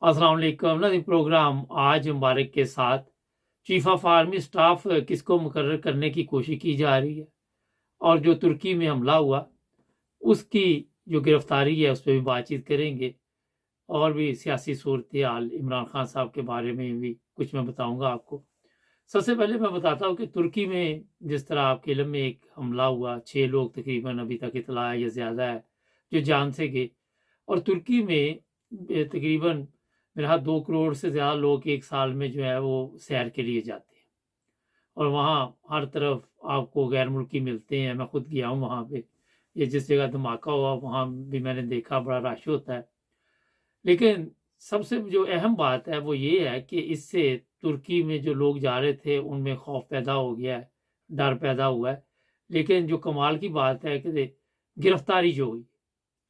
अस्सलाम वालेकुम। नाज़रीन, प्रोग्राम आज मुबारक के साथ चीफ ऑफ आर्मी स्टाफ किसको मुकर्रर करने की कोशिश की जा रही है और जो तुर्की में हमला हुआ उसकी जो गिरफ्तारी है उस पर भी बातचीत करेंगे और भी सियासी सूरत हाल इमरान खान साहब के बारे में भी कुछ मैं बताऊंगा आपको। सबसे पहले मैं बताता हूँ कि तुर्की में जिस तरह आपके इल्म में एक हमला हुआ, 6 लोग तकरीबन अभी तक इतला है या ज़्यादा है जो जान से गए, और तुर्की में तकरीबन मेरे हाथ 2 करोड़ से ज़्यादा लोग एक साल में जो है वो सैर के लिए जाते हैं और वहाँ हर तरफ आपको गैर मुल्की मिलते हैं। मैं खुद गया हूँ वहाँ पे, ये जिस जगह धमाका हुआ वहाँ भी मैंने देखा बड़ा रश होता है। लेकिन सबसे जो अहम बात है वो ये है कि इससे तुर्की में जो लोग जा रहे थे उनमें खौफ पैदा हो गया है, डर पैदा हुआ है। लेकिन जो कमाल की बात है कि गिरफ्तारी जो हुई,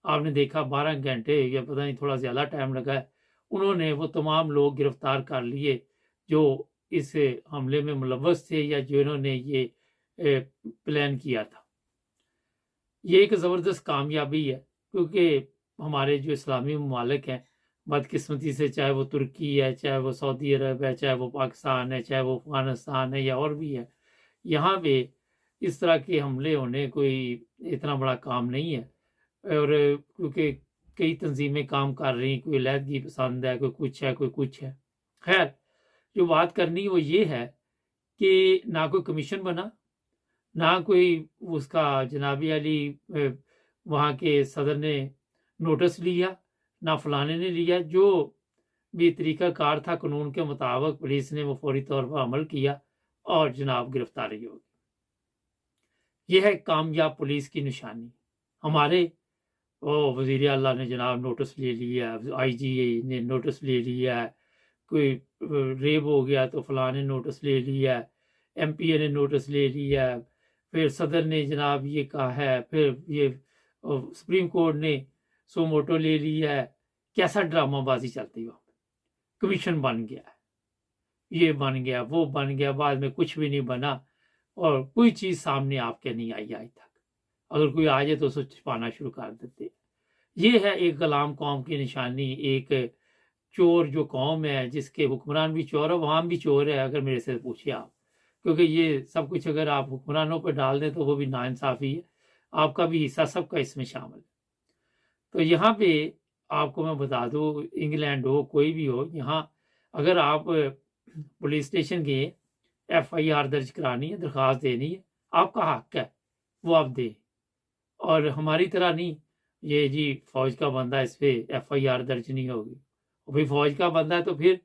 आपने देखा 12 घंटे या पता नहीं थोड़ा ज़्यादा टाइम लगा है, उन्होंने वो तमाम लोग गिरफ्तार कर लिए जो इस हमले में मुलव्वस थे या जिन्होंने ये प्लान किया था। ये एक ज़बरदस्त कामयाबी है क्योंकि हमारे जो इस्लामी ममालिक हैं, बदकिस्मती से चाहे वो तुर्की है, चाहे वो सऊदी अरब है, चाहे वो पाकिस्तान है, चाहे वो अफ़गानिस्तान है या और भी है, यहाँ पे इस तरह के हमले होने कोई इतना बड़ा काम नहीं है। और क्योंकि कई तंजीमें काम कर रही हैं, कोई अलहदगी पसंद है, कोई कुछ है, कोई कुछ है। खैर, जो बात करनी वो ये है कि ना कोई कमीशन बना, ना कोई उसका जनाबी अली वहाँ के सदर ने नोटिस लिया, ना फलाने ने लिया। जो भी तरीक़ाकार था कानून के मुताबिक पुलिस ने वो फौरी तौर पर अमल किया और जनाब गिरफ्तारी हो गई। यह है कामयाब पुलिस की निशानी। हमारे वज़ीर आला ने जनाब नोटिस ले लिया, आईजी ने नोटिस ले लिया, कोई रेप हो गया तो फलां ने नोटिस ले लिया, एमपीए ने नोटिस ले लिया, फिर सदर ने जनाब ये कहा है, फिर ये सुप्रीम कोर्ट ने सो मोटो ले लिया है। कैसा ड्रामाबाजी चलती है वहाँ पे। कमीशन बन गया, ये बन गया, वो बन गया, बाद में कुछ भी नहीं बना और कोई चीज़ सामने आपके नहीं आई आज तक। अगर कोई आ जाए तो उसे छुपाना शुरू कर देते। ये है एक गुलाम कौम की निशानी, एक चोर जो कौम है जिसके हुक्मरान भी चोर है, वहाँ भी चोर है अगर मेरे से पूछिए आप। क्योंकि ये सब कुछ अगर आप हुक्मरानों पर डाल दें तो वो भी नाइंसाफ़ी है, आपका भी हिस्सा सबका इसमें शामिल है। तो यहाँ पे आपको मैं बता दूँ, इंग्लैंड हो कोई भी हो, यहाँ अगर आप पुलिस स्टेशन गए, FIR दर्ज करानी है, दरख्वास्त देनी है, आपका हक है, वो आप दें। और हमारी तरह नहीं ये जी फौज का बंदा इस पे FIR दर्ज नहीं होगी, भाई फौज का बंदा है तो फिर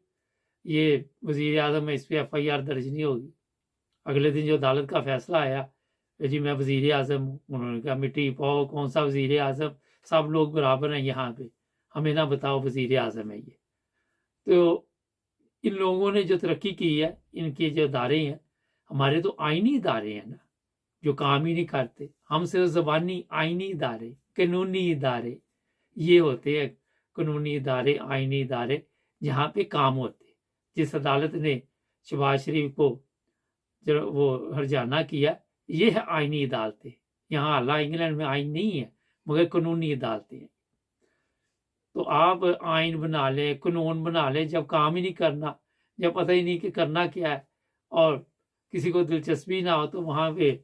ये वज़ीर आज़म है इस पे FIR दर्ज नहीं होगी। अगले दिन जो अदालत का फैसला आया, जी मैं वज़ीर आज़म हूँ, उन्होंने कहा मिट्टी पाओ, कौन सा वज़ीर आज़म, सब लोग बराबर हैं यहाँ पे, हमें ना बताओ वज़ीर आज़म है ये। तो इन लोगों ने जो तरक्की की है, इनके जो इदारे हैं, हमारे तो आइनी इदारे हैं ना, जो काम ही नहीं करते। हम सिर्फ ज़बानी आइनी इदारे, कानूनी इदारे, ये होते हैं कानूनी इदारे, आइनी इदारे जहाँ पे काम होते। जिस अदालत ने शहबाज शरीफ को जो वो हर्जाना किया, ये है आइनी अदालतें। यहाँ हालांकि इंग्लैंड में आइन नहीं है मगर कानूनी अदालतें हैं। तो आप आइन बना लें, कानून बना लें, जब काम ही नहीं करना, जब पता ही नहीं कि करना क्या है और किसी को दिलचस्पी ना हो तो वहाँ पे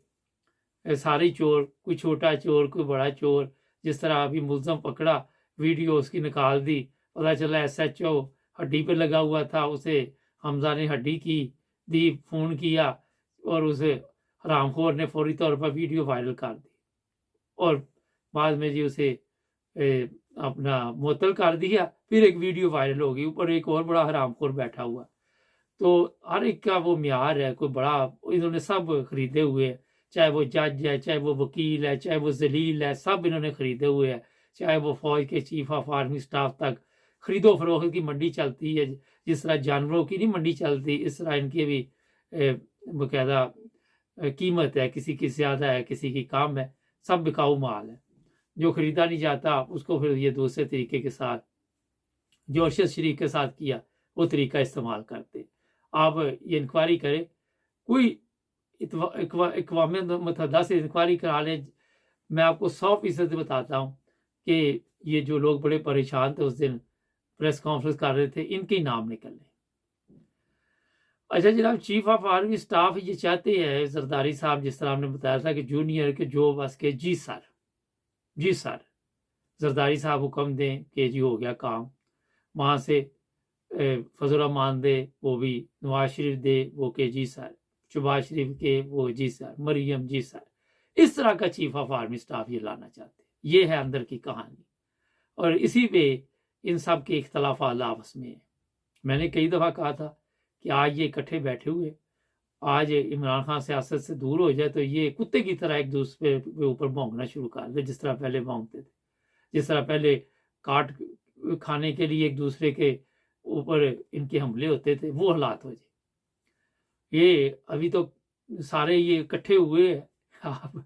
सारे चोर, कोई छोटा चोर कोई बड़ा चोर, जिस तरह अभी मुलजम पकड़ा, वीडियो उसकी निकाल दी, पता चला SHO हड्डी पे लगा हुआ था, उसे हमजा ने हड्डी की दी, फ़ोन किया और उसे हरामखोर ने फौरी तौर पर वीडियो वायरल कर दी और बाद में जी उसे अपना मुअत्तल कर दिया। फिर एक वीडियो वायरल हो गई, ऊपर एक और बड़ा हरामखोर बैठा हुआ। तो हर एक का वो म्यार है, कोई बड़ा, इन्होंने सब खरीदे हुए हैं, चाहे वो जज है, चाहे वो वकील है, चाहे वो जलील है, सब इन्होंने खरीदे हुए हैं, चाहे वो फौज के चीफ ऑफ आर्मी स्टाफ तक। खरीदो फरोख्त की मंडी चलती है, जिस तरह जानवरों की नहीं मंडी चलती, इस तरह इनकी भी बाकायदा कीमत है, किसी की ज़्यादा है, किसी की कम है, सब बिकाऊ माल है। जो खरीदा नहीं जाता उसको फिर ये दूसरे तरीके के साथ, जो अरशद शरीफ के साथ किया, वो तरीका इस्तेमाल करते। आप ये इंक्वायरी करें, कोई इक़वाम मुत्तहिदा से इंक्वायरी करा लें। मैं आपको 100% बताता हूँ कि ये जो लोग बड़े परेशान थे उस दिन प्रेस कॉन्फ्रेंस कर रहे थे, इनके नाम निकलने। अच्छा जनाब, चीफ ऑफ आर्मी स्टाफ ये चाहते हैं, जरदारी साहब जिस तरह आपने बताया था कि जूनियर के जो बस के जी सर जरदारी साहब हुक्म दें कि जी हो गया काम, वहाँ से फजल रहमान दे वो भी, नवाज शरीफ दे वो के जी सर, शहबाज शरीफ के वो जी सर, मरियम जी सर, इस तरह का चीफ ऑफ आर्मी स्टाफ ये लाना चाहते हैं। ये है अंदर की कहानी, और इसी पे इन सब के इख्तलाफात आपस में है। मैंने कई दफ़ा कहा था कि आज ये इकट्ठे बैठे हुए, आज इमरान खान सियासत से दूर हो जाए तो ये कुत्ते की तरह एक दूसरे के ऊपर भौंकना शुरू कर दे, जिस तरह पहले भौंकते थे, जिस तरह पहले काट खाने के लिए एक दूसरे के ऊपर इनके हमले होते थे, वो हालात हो जाए। ये अभी तो सारे ये इकट्ठे हुए हैं आप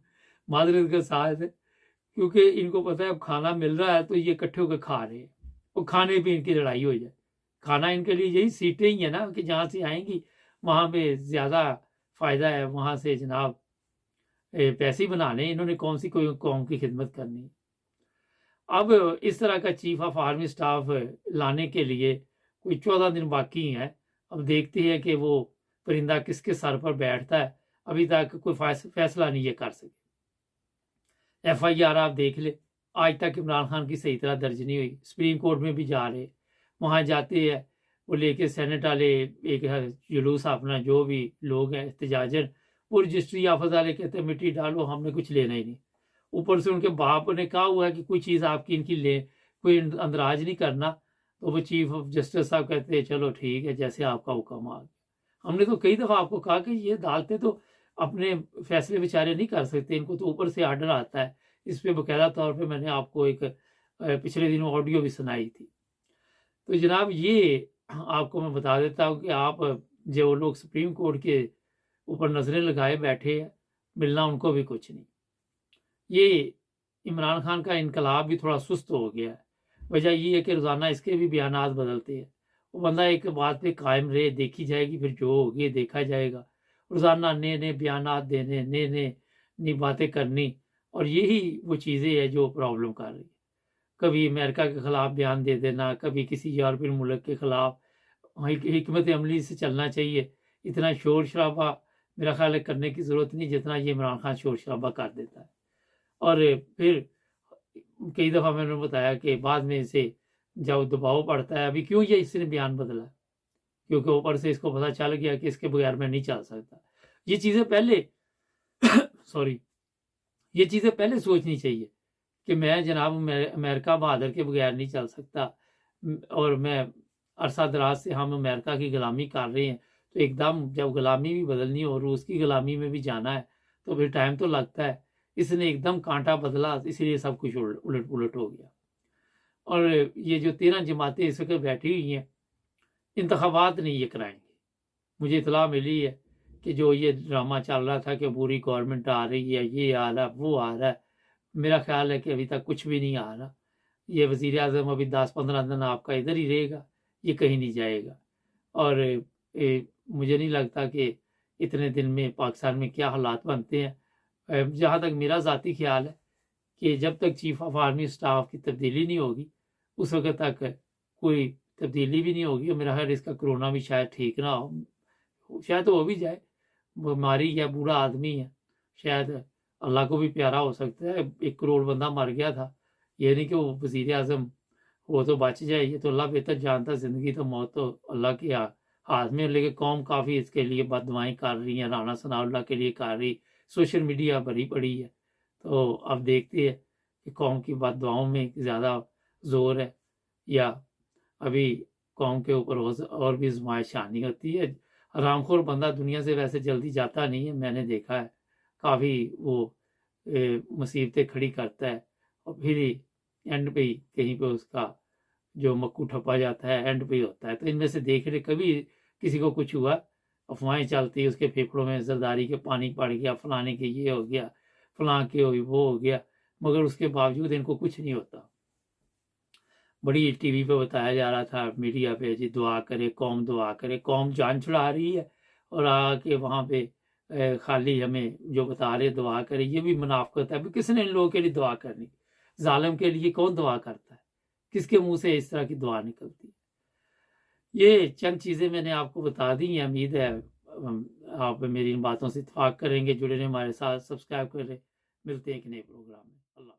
मादरत के साथ, क्योंकि इनको पता है अब खाना मिल रहा है तो ये इकट्ठे होकर खा रहे हैं, और खाने पे इनकी लड़ाई हो जाए। खाना इनके लिए यही सीटें ही है ना कि जहाँ से आएंगी वहाँ पे ज़्यादा फ़ायदा है, वहाँ से जनाब पैसे बना लें, इन्होंने कौन सी कोई कौम की खिदमत करनी। अब इस तरह का चीफ ऑफ आर्मी स्टाफ लाने के लिए कोई 14 दिन बाकी हैं। अब देखते हैं कि वो परिंदा किसके सर पर बैठता है। अभी तक कोई फैसला नहीं ये कर सके। FIR आप देख ले, आज तक इमरान खान की सही तरह दर्ज नहीं हुई। सुप्रीम कोर्ट में भी जा रहे, वहाँ जाते हैं वो लेके सेनेट वाले एक जुलूस अपना, जो भी लोग हैं एहतजाजन, वो रजिस्ट्री ऑफिस वाले कहते हैं मिट्टी डालो, हमने कुछ लेना ही नहीं। ऊपर से उनके बाप ने कहा हुआ है कि कोई चीज़ आपकी इनकी ले, कोई अंदराज नहीं करना, तो वो चीफ ऑफ जस्टिस साहब कहते हैं चलो ठीक है जैसे आपका हुक्म आ गया। हमने तो कई दफ़ा आपको कहा कि ये अदालतें तो अपने फैसले बेचारे नहीं कर सकते, इनको तो ऊपर से आर्डर आता है। इस पर बाकायदा तौर पे मैंने आपको एक पिछले दिनों ऑडियो भी सुनाई थी। तो जनाब ये आपको मैं बता देता हूँ कि आप जो लोग सुप्रीम कोर्ट के ऊपर नजरें लगाए बैठे हैं, मिलना उनको भी कुछ नहीं। ये इमरान खान का इनकलाब भी थोड़ा सुस्त हो गया है। वजह ये है कि रोज़ाना इसके भी बयानात बदलते हैं। वो बंदा एक बात पे कायम रहे, देखी जाएगी, फिर जो होगी देखा जाएगा। रोज़ाना नए नए बयानात देने, नए नई बातें करनी, और यही वो चीज़ें हैं जो प्रॉब्लम कर रही है। कभी अमेरिका के ख़िलाफ़ बयान दे देना, कभी किसी यूरोपियन मुल्क के ख़िलाफ़। हिकमत अमली से चलना चाहिए। इतना शोर शराबा मेरा ख्याल है करने की ज़रूरत नहीं जितना ये इमरान खान शोर शराबा कर देता है। और फिर कई दफ़ा मैंने बताया कि बाद में इसे जब दबाव पड़ता है, अभी क्यों ये इसने बयान बदला, क्योंकि ऊपर से इसको पता चल गया कि इसके बगैर मैं नहीं चल सकता। ये चीज़ें पहले सॉरी ये चीज़ें पहले सोचनी चाहिए कि मैं जनाब अमेरिका बहादुर के बगैर नहीं चल सकता, और मैं अरसा दराज से हम अमेरिका की गुलामी कर रहे हैं, तो एकदम जब गुलामी भी बदलनी हो, रूस की गुलामी में भी जाना है, तो फिर टाइम तो लगता है। इसने एकदम कांटा बदला, इसलिए सब कुछ उलट पुलट हो गया। और ये जो 13 जमातें इस वक्त बैठी हुई हैं, इंतखाबात नहीं ये कराएंगे। मुझे इतला मिली है कि जो ये ड्रामा चल रहा था कि पूरी गवर्नमेंट आ रही है, ये आ रहा है, वो आ रहा है, मेरा ख्याल है कि अभी तक कुछ भी नहीं आ रहा। ये वज़ीर आज़म अभी 10-15 दिन आपका इधर ही रहेगा, ये कहीं नहीं जाएगा। और मुझे नहीं लगता कि इतने दिन में पाकिस्तान में क्या हालात बनते हैं। जहाँ तक मेरा ज़ाती ख्याल है कि जब तक चीफ ऑफ आर्मी स्टाफ की तब्दीली नहीं होगी, उस वक्त तक कोई तब्दीली भी नहीं होगी। मेरा ख्याल इसका कोरोना भी शायद ठीक ना हो, शायद हो भी जाए, बीमारी या बूढ़ा आदमी है, शायद अल्लाह को भी प्यारा हो सकता है। 1 करोड़ बंदा मर गया था, ये नहीं कि वो वज़ीर आज़म वो तो बच जाए, ये तो अल्लाह बेहतर जानता। ज़िंदगी तो मौत तो अल्लाह के हाथ में, लेकिन कौम काफ़ी इसके लिए बददुआएं कर रही हैं, राना सनाउल्लाह के लिए कर रही, सोशल मीडिया भरी पड़ी है। तो अब देखते हैं कि कौम की बददुआओं में ज़्यादा ज़ोर है या अभी कौम के ऊपर और भी आज़माइश आनी होती है। हरामखोर बंदा दुनिया से वैसे जल्दी जाता नहीं है, मैंने देखा है। काफ़ी वो मुसीबतें खड़ी करता है, और फिर एंड पे ही कहीं पे उसका जो मक्कू ठप्पा जाता है एंड पे ही होता है। तो इनमें से देख रहे, कभी किसी को कुछ हुआ, अफवाहें चलती, उसके फेफड़ों में जरदारी के पानी पड़ गया, फलाने के ये हो गया, फलां के वो हो गया, मगर उसके बावजूद इनको कुछ नहीं होता। बड़ी टीवी पे बताया जा रहा था, मीडिया पे, जी दुआ करे कौम, दुआ करे कौम, जान छुड़ा रही है, और आके वहाँ पे खाली हमें जो बता रहे दुआ करे, ये भी मुनाफिकत है। किसने इन लोगों के लिए दुआ करनी? जालिम के लिए कौन दुआ करता है? کس کے منہ سے اس طرح کی دعا نکلتی ہے؟ یہ چند چیزیں میں نے آپ کو بتا دی ہیں، امید ہے آپ میری ان باتوں سے اتفاق کریں گے، جڑے رہیں ہمارے ساتھ، سبسکرائب کریں، ملتے ہیں ایک نئے پروگرام میں۔ اللہ